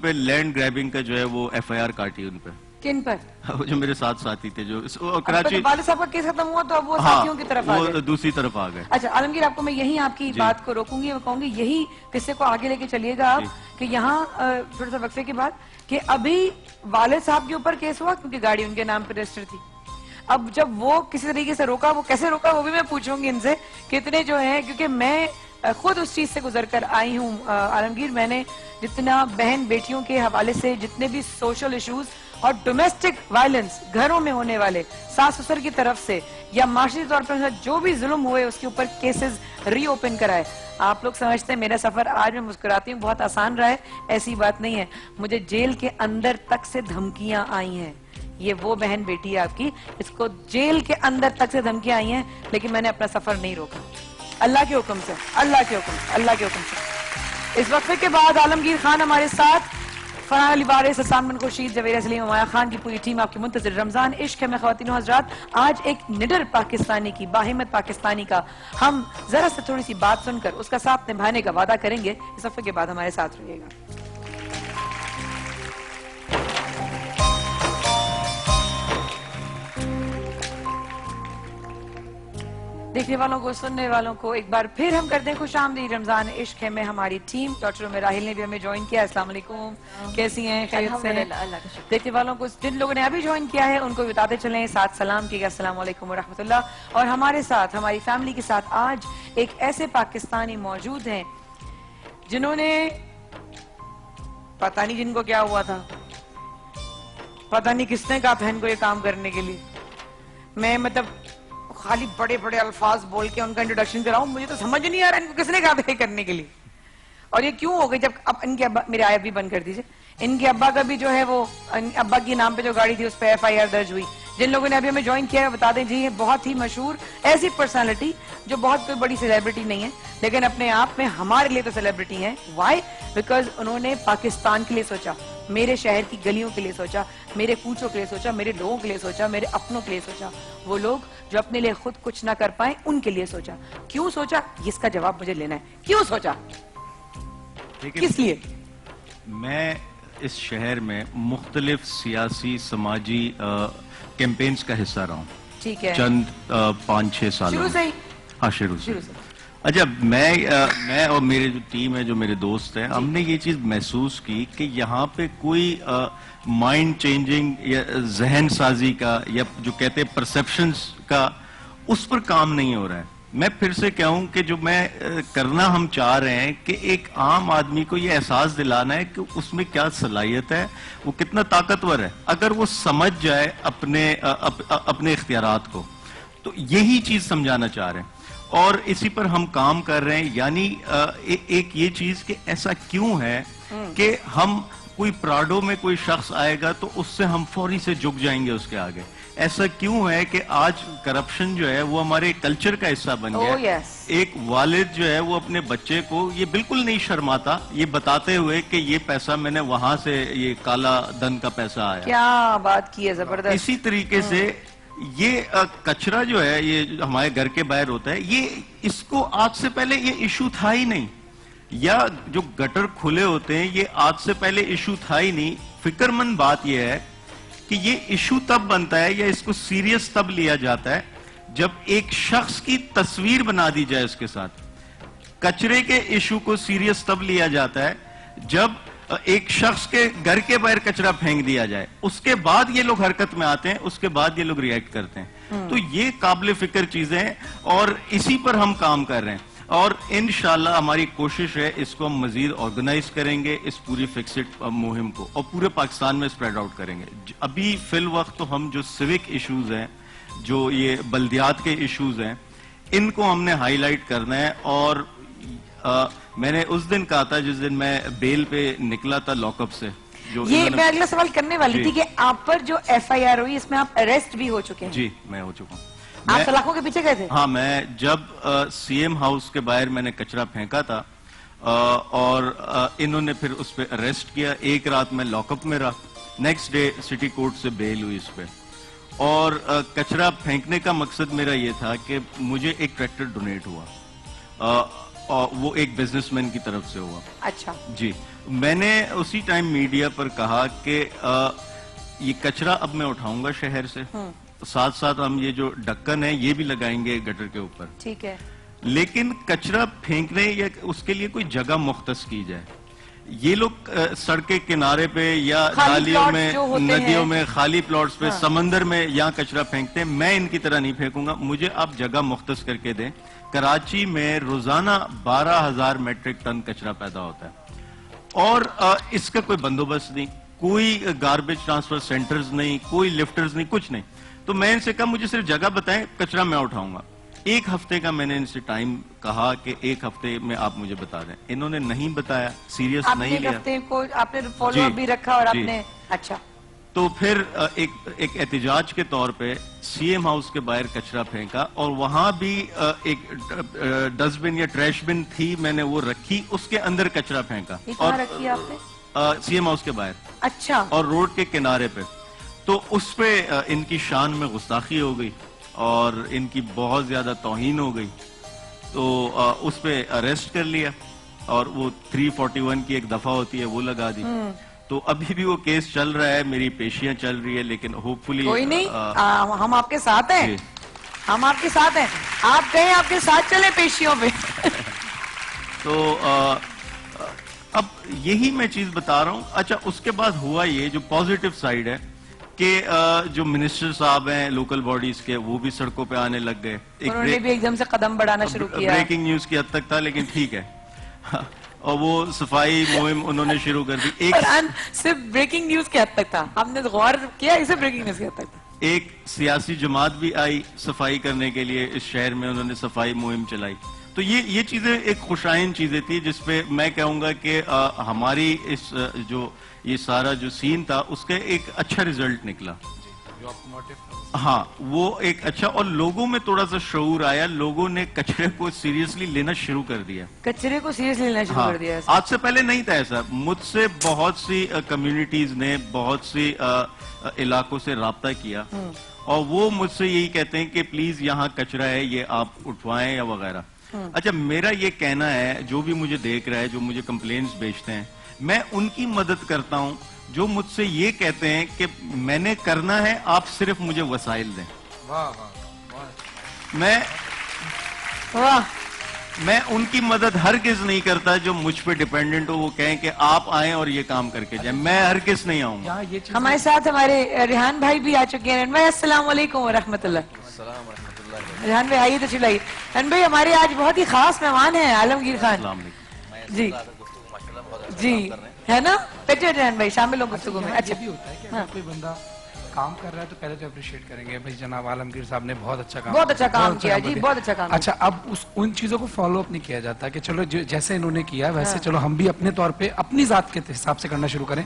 پہ land grabbing کا جو ہے وہ FIR کاٹی ان پہ. کن پر؟ جو میرے ساتھ ساتھی تھے جو کراچی. والد صاحب کا کیس ختم ہوا تو اب وہ ساتھیوں کی طرف آ گئے. وہ دوسری طرف آ گئے. اچھا عالمگیر آپ کو میں یہی آپ کی بات کو روکوں گی, وہ کہوں گی یہی قصے کو آگے لے کے چلیے گا آپ کہ یہاں تھوڑا سا وقفے کے بعد کہ ابھی والد صاحب کے اوپر کیس ہوا کیونکہ گاڑی ان کے نام پہ رجسٹر تھی. اب جب وہ کسی طریقے سے روکا, وہ کیسے روکا وہ بھی میں پوچھوں گی ان سے. کتنے جو ہیں, کیونکہ میں خود اس چیز سے گزر کر آئی ہوں عالمگیر, میں نے جتنا بہن بیٹیوں کے حوالے سے جتنے بھی سوشل ایشوز اور ڈومیسٹک وائلنس گھروں میں ہونے والے ساس سسر کی طرف سے یا معاشرتی طور پر جو بھی ظلم ہوئے اس کے اوپر کیسز ری اوپن کرائے. آپ لوگ سمجھتے ہیں میرا سفر آج میں مسکراتی ہوں بہت آسان رہا ہے, ایسی بات نہیں ہے. مجھے جیل کے اندر تک سے دھمکیاں آئی ہیں. یہ وہ بہن بیٹی ہے آپ کی, اس کو جیل کے اندر تک سے دھمکیاں آئی ہیں, لیکن میں نے اپنا سفر نہیں روکا. اللہ کے حکم سے, اللہ کے حکم سے, اللہ کے حکم سے. اس وقفے کے بعد عالمگیر خان ہمارے ساتھ, فرحان علی وارث, حسان بن خورشید, جویریہ سلیم, امایہ خان کی پوری ٹیم آپ کی منتظر. رمضان عشق ہے میں خواتین و حضرات, آج ایک نڈر پاکستانی کی, باہمت پاکستانی کا ہم ذرا سے تھوڑی سی بات سن کر اس کا ساتھ نبھانے کا وعدہ کریں گے. اس وقفے کے بعد ہمارے ساتھ رہیے گا. دیکھنے والوں کو, سننے والوں کو ایک بار پھر ہم کرتے ہیں خوش آمدید. رمضان عشق ہے میں ہماری ٹیم, ڈاکٹر عمر راحل نے بھی ہمیں جوائن کیا. السلام علیکم, کیسی ہیں, خیریت سے ہیں؟ دیکھنے والوں کو, جن لوگوں نے ابھی جوائن کیا ہے ان کو بتاتے چلیں, ساتھ سلام کیے گا, السلام علیکم ورحمۃ اللہ. اور ہمارے ساتھ, ہماری فیملی کے ساتھ آج ایک ایسے پاکستانی موجود ہیں جنہوں نے, پتہ نہیں جن کو کیا ہوا تھا, پتہ نہیں کس نے کہا تھا ان کو یہ کام کرنے کے لیے. میں مطلب خالی بڑے بڑے الفاظ بول کے ان کا انٹروڈکشن کراؤں, مجھے تو سمجھ نہیں آ رہا ان کو کس نے کہا تھا یہ کرنے کے لیے. اور یہ کیوں ہو گئی جب اب ان کے ابا, میرے آیت بھی بند کر دیجئے, ان کے ابا کا بھی جو ہے وہ ابا کے نام پہ جو گاڑی تھی اس پہ FIR درج ہوئی. جن لوگوں نے ابھی ہمیں جوائن کیا ہے بتا دیں جی, یہ بہت ہی مشہور ایسی پرسنالٹی جو بہت کوئی بڑی سیلیبریٹی نہیں ہے لیکن اپنے آپ میں ہمارے لیے تو سیلیبریٹی ہیں. وائی؟ بیکاز انہوں نے پاکستان کے لیے سوچا, میرے شہر کی گلیوں کے لیے سوچا, میرے کوچوں کے لیے سوچا, میرے لوگوں کے لیے سوچا, میرے اپنوں کے لیے سوچا. وہ لوگ جو اپنے لیے خود کچھ نہ کر پائیں ان کے لیے سوچا. کیوں سوچا, اس کا جواب مجھے لینا ہے. کیوں سوچا, کس لیے؟ میں اس شہر میں مختلف سیاسی سماجی کیمپینز کا حصہ رہا ہوں. ٹھیک ہے, چند 5-6 سال شروع سے ہی. ہاں شروع سے. اچھا, میں اور میرے جو ٹیم ہے, جو میرے دوست ہیں, ہم نے یہ چیز محسوس کی کہ یہاں پہ کوئی مائنڈ چینجنگ یا ذہن سازی کا یا جو کہتے ہیں پرسیپشنز کا, اس پر کام نہیں ہو رہا ہے. میں پھر سے کہوں کہ جو میں کرنا ہم چاہ رہے ہیں کہ ایک عام آدمی کو یہ احساس دلانا ہے کہ اس میں کیا صلاحیت ہے, وہ کتنا طاقتور ہے, اگر وہ سمجھ جائے اپنے اختیارات کو. تو یہی چیز سمجھانا چاہ رہے ہیں اور اسی پر ہم کام کر رہے ہیں. یعنی ایک یہ چیز کہ ایسا کیوں ہے کہ ہم, کوئی پراڈو میں کوئی شخص آئے گا تو اس سے ہم فوری سے جھک جائیں گے اس کے آگے. ایسا کیوں ہے کہ آج کرپشن جو ہے وہ ہمارے کلچر کا حصہ بن گیا. ایک والد جو ہے وہ اپنے بچے کو یہ بالکل نہیں شرماتا یہ بتاتے ہوئے کہ یہ پیسہ میں نے وہاں سے, یہ کالا دھن کا پیسہ آیا. کیا بات کی ہے, زبردست. اسی طریقے سے یہ کچرا جو ہے یہ ہمارے گھر کے باہر ہوتا ہے, یہ اس کو آج سے پہلے یہ ایشو تھا ہی نہیں. یا جو گٹر کھلے ہوتے ہیں, یہ آج سے پہلے ایشو تھا ہی نہیں. فکر مند بات یہ ہے کہ یہ ایشو تب بنتا ہے یا اس کو سیریس تب لیا جاتا ہے جب ایک شخص کی تصویر بنا دی جائے اس کے ساتھ. کچرے کے ایشو کو سیریس تب لیا جاتا ہے جب ایک شخص کے گھر کے باہر کچرا پھینک دیا جائے, اس کے بعد یہ لوگ حرکت میں آتے ہیں, اس کے بعد یہ لوگ ریئیکٹ کرتے ہیں. تو یہ قابل فکر چیزیں ہیں اور اسی پر ہم کام کر رہے ہیں اور انشاءاللہ ہماری کوشش ہے اس کو ہم مزید آرگنائز کریں گے, اس پوری فکسڈ مہم کو, اور پورے پاکستان میں اسپریڈ آؤٹ کریں گے. ابھی فی الوقت تو ہم جو سیوک ایشوز ہیں, جو یہ بلدیات کے ایشوز ہیں, ان کو ہم نے ہائی لائٹ کرنا ہے. اور میں نے اس دن کہا تھا جس دن میں بیل پہ نکلا تھا لاک اپ سے, یہ میں اگلا سوال کرنے والی تھی کہ آپ پر جو FIR ہوئی اس میں آپ اریسٹ بھی ہو چکے ہیں. جی میں ہو چکا ہوں. آپ سلاخوں کے پیچھے گئے تھے؟ ہاں, میں جب CM ہاؤس کے باہر میں نے کچرا پھینکا تھا اور انہوں نے پھر اس پہ اریسٹ کیا. ایک رات میں لاک اپ میں رہا, نیکسٹ ڈے سٹی کورٹ سے بیل ہوئی اس پہ. اور کچرا پھینکنے کا مقصد میرا یہ تھا کہ مجھے ایک ٹریکٹر ڈونیٹ ہوا اور وہ ایک بزنس مین کی طرف سے ہوا. اچھا جی میں نے اسی ٹائم میڈیا پر کہا کہ یہ کچرا اب میں اٹھاؤں گا شہر سے, ساتھ ساتھ ہم یہ جو ڈکن ہے یہ بھی لگائیں گے گٹر کے اوپر, ٹھیک ہے, لیکن کچرا پھینکنے یا اس کے لیے کوئی جگہ مختص کی جائے. یہ لوگ سڑک کے کنارے پہ یا نالیوں میں, ندیوں میں, خالی پلاٹس پہ, سمندر میں یہاں کچرا پھینکتے ہیں. میں ان کی طرح نہیں پھینکوں گا, مجھے آپ جگہ مختص کر کے دیں. کراچی میں روزانہ 12,000 میٹرک ٹن کچرا پیدا ہوتا ہے اور اس کا کوئی بندوبست نہیں, کوئی گاربیج ٹرانسفر سینٹرز نہیں, کوئی لفٹرز نہیں, کچھ نہیں. تو میں ان سے کہا مجھے صرف جگہ بتائیں, کچرا میں اٹھاؤں گا. 1 ہفتے کا میں نے ان سے ٹائم کہا کہ 1 ہفتے میں آپ مجھے بتا دیں. انہوں نے نہیں بتایا, سیریس نہیں لیا. 1 ہفتے کو آپ نے فالو اپ بھی رکھا اور آپ نے, اچھا تو پھر ایک احتجاج کے طور پہ سی ایم ہاؤس کے باہر کچرا پھینکا اور وہاں بھی ایک ڈسٹ بن یا ٹریش بن تھی, میں نے وہ رکھی, اس کے اندر کچرا پھینکا. کہاں رکھی آپ نے؟ سی ایم ہاؤس کے باہر. اچھا. اور روڈ کے کنارے پہ. تو اس پہ ان کی شان میں گستاخی ہو گئی اور ان کی بہت زیادہ توہین ہو گئی, تو اس پہ اریسٹ کر لیا اور وہ 341 کی ایک دفعہ ہوتی ہے وہ لگا دی. تو ابھی بھی وہ کیس چل رہا ہے, میری پیشیاں چل رہی ہے, لیکن ہوپ فلی کوئی نہیں, ہم آپ کے ساتھ ہیں, ہم آپ کے ساتھ ہیں, آپ کہیں آپ کے ساتھ چلے پیشیوں پہ. تو اب یہی میں چیز بتا رہا ہوں. اچھا اس کے بعد ہوا یہ جو پازیٹیو سائیڈ ہے کہ جو منسٹر صاحب ہیں لوکل باڈیز کے, وہ بھی سڑکوں پہ آنے لگ گئے. انہوں نے بھی ایک دم سے قدم بڑھانا شروع کیا. بریکنگ نیوز کی حد تک تھا لیکن ٹھیک ہے. اور وہ صفائی مہم انہوں نے شروع کر دی. صرف بریکنگ نیوز کی حد تک تھا, ہم نے غور کیا اسے بریکنگ نیوز کی حد تک تھا. ایک سیاسی جماعت بھی آئی صفائی کرنے کے لیے اس شہر میں, انہوں نے صفائی مہم چلائی. تو یہ چیزیں ایک خوشائن چیزیں تھی جس پہ میں کہوں گا کہ ہماری اس جو یہ سارا جو سین تھا اس کا ایک اچھا ریزلٹ نکلا. ہاں وہ ایک اچھا, اور لوگوں میں تھوڑا سا شعور آیا, لوگوں نے کچرے کو سیریسلی لینا شروع کر دیا. کچرے کو سیریسلی لینا شروع کر دیا. آج سے پہلے نہیں تھا ایسا. مجھ سے بہت سی کمیونٹیز نے بہت سی علاقوں سے رابطہ کیا اور وہ مجھ سے یہی کہتے ہیں کہ پلیز یہاں کچرا ہے یہ آپ اٹھوائیں یا وغیرہ. اچھا میرا یہ کہنا ہے, جو بھی مجھے دیکھ رہا ہے, جو مجھے کمپلینٹس بھیجتے ہیں, میں ان کی مدد کرتا ہوں جو مجھ سے یہ کہتے ہیں کہ میں نے کرنا ہے, آپ صرف مجھے وسائل دیں. میں ان کی مدد ہرگز نہیں کرتا جو مجھ پہ ڈیپینڈنٹ ہو, وہ کہیں کہ آپ آئیں اور یہ کام کر کے جائیں. میں ہرگز نہیں آؤں گا. ہمارے ساتھ ہمارے ریحان بھائی بھی آ چکے ہیں. ریحان بھائی السلام علیکم ورحمۃ اللہ. ریحان بھائی آئیے تشریف لائیے. ریحان بھائی ہمارے آج بہت ہی خاص مہمان ہیں عالمگیر خان. السلام علیکم. جی جی ہے نا, بیٹھے ریحان بھائی شامل ہو گفتگو میں. اچھا بھی ہوتا ہے کہ اگر کوئی بندہ کام کر رہا ہے تو پہلے تو اپریشیٹ کریں گے, بھائی جناب عالمگیر صاحب نے بہت اچھا کام کیا جی, بہت اچھا کام. اچھا اب ان چیزوں کو فالو اپ نہیں کیا جاتا کہ چلو جیسے انہوں نے کیا ویسے چلو ہم بھی اپنے طور پہ اپنی ذات کے حساب سے کرنا شروع کریں.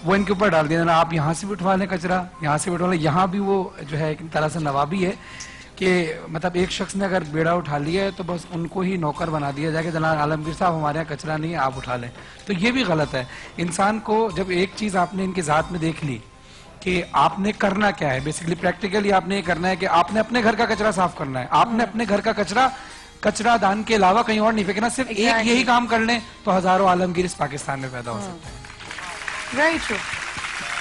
وہ ان کے اوپر ڈال دیا نا, آپ یہاں سے بھی اٹھوا لیں کچرا, یہاں سے بھی اٹھوا لیں. یہاں بھی وہ جو ہے ایک طرح سے نوابی ہے کہ مطلب ایک شخص نے اگر بیڑا اٹھا لیا ہے تو بس ان کو ہی نوکر بنا دیا جائے کہ جناب عالمگیر صاحب ہمارے یہاں کچرا نہیں ہے, آپ اٹھا لیں. تو یہ بھی غلط ہے. انسان کو جب ایک چیز آپ نے ان کی ذات میں دیکھ لی کہ آپ نے کرنا کیا ہے, بیسیکلی پریکٹیکلی آپ نے یہ کرنا ہے کہ آپ نے اپنے گھر کا کچرا صاف کرنا ہے. آپ نے اپنے گھر کا کچرا دان کے علاوہ کہیں اور نہیں پھینکنا. صرف ایک یہی کام کر لیں تو ہزاروں عالمگیر اس پاکستان میں پیدا ہو سکتے ہیں. Very true,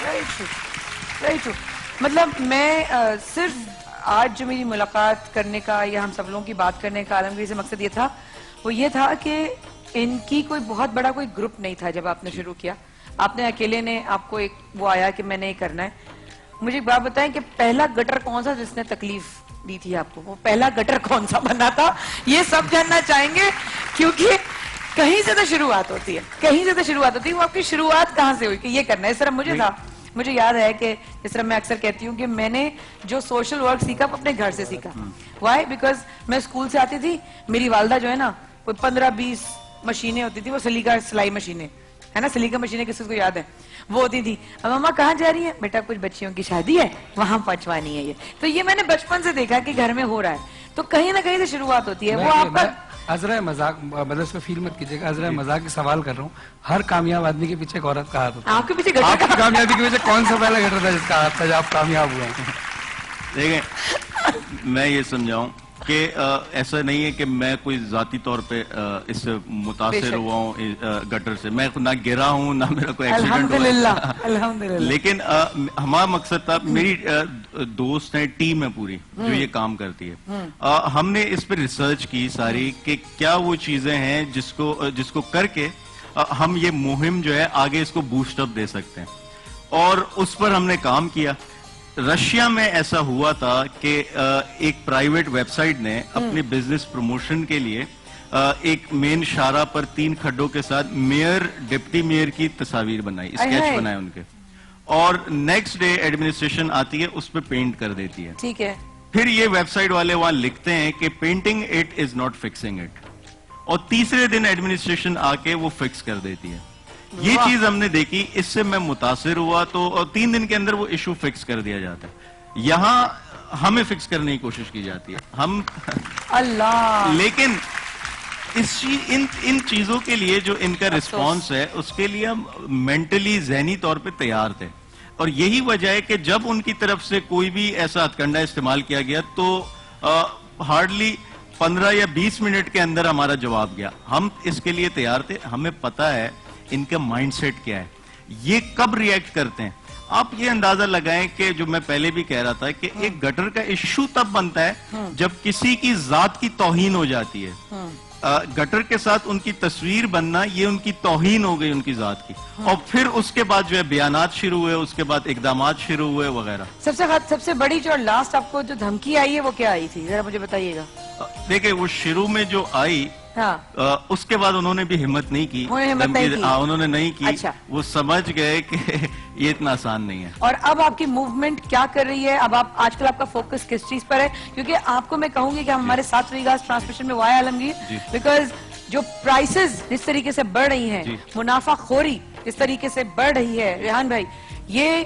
very true, very true. مطلب میں صرف آج جو میری ملاقات کرنے کا یا ہم سب لوگوں کی بات کرنے کا عالمگیر سے مقصد یہ تھا, وہ یہ تھا کہ ان کی کوئی بہت بڑا کوئی گروپ نہیں تھا جب آپ نے شروع کیا. آپ نے اکیلے نے, آپ کو ایک وہ آیا کہ میں نے یہ کرنا ہے. مجھے ایک بات بتائیں کہ پہلا گٹر کون سا جس نے تکلیف دی تھی آپ کو, وہ پہلا گٹر کون سا بنا تھا, یہ سب جاننا چاہیں گے کیونکہ کہیں سے تو شروعات ہوتی ہے, کہیں سے تو شروعات ہوتی ہے. وہ آپ کی شروعات کہاں سے ہوئی کہ یہ کرنا ہے؟ اس طرح مجھے تھا, مجھے یاد ہے کہ جس طرح میں اکثر کہتی ہوں کہ میں نے جو سوشل ورک سیکھا وہ اپنے گھر سے سیکھا. وائی؟ بیکاز میں اسکول سے آتی تھی, میری والدہ جو ہے نا کوئی 15-20 مشینیں ہوتی تھی, وہ سلیقہ سلائی مشینیں ہے نا, سلیقہ مشینیں کسی کو یاد ہے, وہ ہوتی تھی. اب ماما کہاں جا رہی ہے؟ بیٹا کچھ بچیوں کی شادی ہے وہاں پہنچوانی ہے یہ. تو یہ میں نے بچپن سے دیکھا کہ گھر میں ہو رہا ہے, تو کہیں نہ کہیں سے شروعات ہوتی ہے. وہ آپ کا عذرا مذاق, مطلب اس میں فیل مت کیجیے گا, عذرا مذاق کی سوال کر رہا ہوں. ہر کامیاب آدمی کے پیچھے ایک عورت کا ہاتھ ہوتا ہے. آپ کے پیچھے آپ کی کامیابی کے پیچھے کون سا پہلا گٹر تھا جس کا ہاتھ تھا جب آپ کامیاب ہوئے ہیں؟ دیکھیں میں یہ سمجھاؤں کہ ایسا نہیں ہے کہ میں کوئی ذاتی طور پہ اس سے متاثر ہوا ہوں گٹر سے. میں نہ گرا ہوں نہ میرا کوئی ایکسیڈنٹ الحمدللہ الحمدللہ. لیکن ہمارا مقصد تھا, میری دوست ہے, ٹیم ہے پوری جو یہ کام کرتی ہے. ہم نے اس پہ ریسرچ کی ساری کہ کیا وہ چیزیں ہیں جس کو کر کے ہم یہ مہم جو ہے آگے اس کو بوسٹ اپ دے سکتے ہیں, اور اس پر ہم نے کام کیا. رشیا میں ایسا ہوا تھا کہ ایک پرائیویٹ ویب سائٹ نے اپنے بزنس پروموشن کے لیے ایک مین شارہ پر 3 کھڈوں کے ساتھ میئر, ڈپٹی میئر کی تصاویر بنائی, اسکیچ بنائے ان کے, اور نیکسٹ ڈے ایڈمنسٹریشن آتی ہے اس پہ پینٹ کر دیتی ہے. ٹھیک ہے. پھر یہ ویب سائٹ والے وہاں لکھتے ہیں کہ painting it is not fixing it, اور تیسرے دن ایڈمنسٹریشن آ کے وہ فکس کر دیتی ہے. یہ چیز ہم نے دیکھی, اس سے میں متاثر ہوا, تو 3 دن کے اندر وہ ایشو فکس کر دیا جاتا ہے. یہاں ہمیں فکس کرنے کی کوشش کی جاتی ہے, ہم اللہ, لیکن ان چیزوں کے لیے جو ان کا رسپانس ہے اس کے لیے ہم مینٹلی ذہنی طور پہ تیار تھے, اور یہی وجہ ہے کہ جب ان کی طرف سے کوئی بھی ایسا ہتھ کنڈا استعمال کیا گیا تو ہارڈلی 15 یا 20 منٹ کے اندر ہمارا جواب گیا. ہم اس کے لیے تیار تھے, ہمیں پتا ہے ان کا مائنڈ سیٹ کیا ہے, یہ کب ریئیکٹ کرتے ہیں. آپ یہ اندازہ لگائیں کہ جو میں پہلے بھی کہہ رہا تھا کہ ایک گٹر کا ایشو تب بنتا ہے جب کسی کی ذات کی توہین ہو جاتی ہے. گٹر کے ساتھ ان کی تصویر بننا یہ ان کی توہین ہو گئی, ان کی ذات کی, اور پھر اس کے بعد جو ہے بیانات شروع ہوئے, اس کے بعد اقدامات شروع ہوئے وغیرہ. سب سے بڑی جو لاسٹ آپ کو جو دھمکی آئی ہے وہ کیا آئی تھی, ذرا مجھے بتائیے گا. دیکھیں وہ شروع میں جو آئی, اس کے بعد انہوں نے بھی ہمت نہیں کی, انہوں نے نہیں کی. وہ سمجھ گئے کہ یہ اتنا آسان نہیں ہے. اور اب آپ کی موومنٹ کیا کر رہی ہے, اب آپ آج کل آپ کا فوکس کس چیز پر ہے؟ کیونکہ آپ کو میں کہوں گی کہ ہمارے ساتھ ریگاز ٹرانسمیشن میں وایا عالمگیر, بیکاز جو پرائسز جس طریقے سے بڑھ رہی ہیں, منافع خوری جس طریقے سے بڑھ رہی ہے, ریحان بھائی, یہ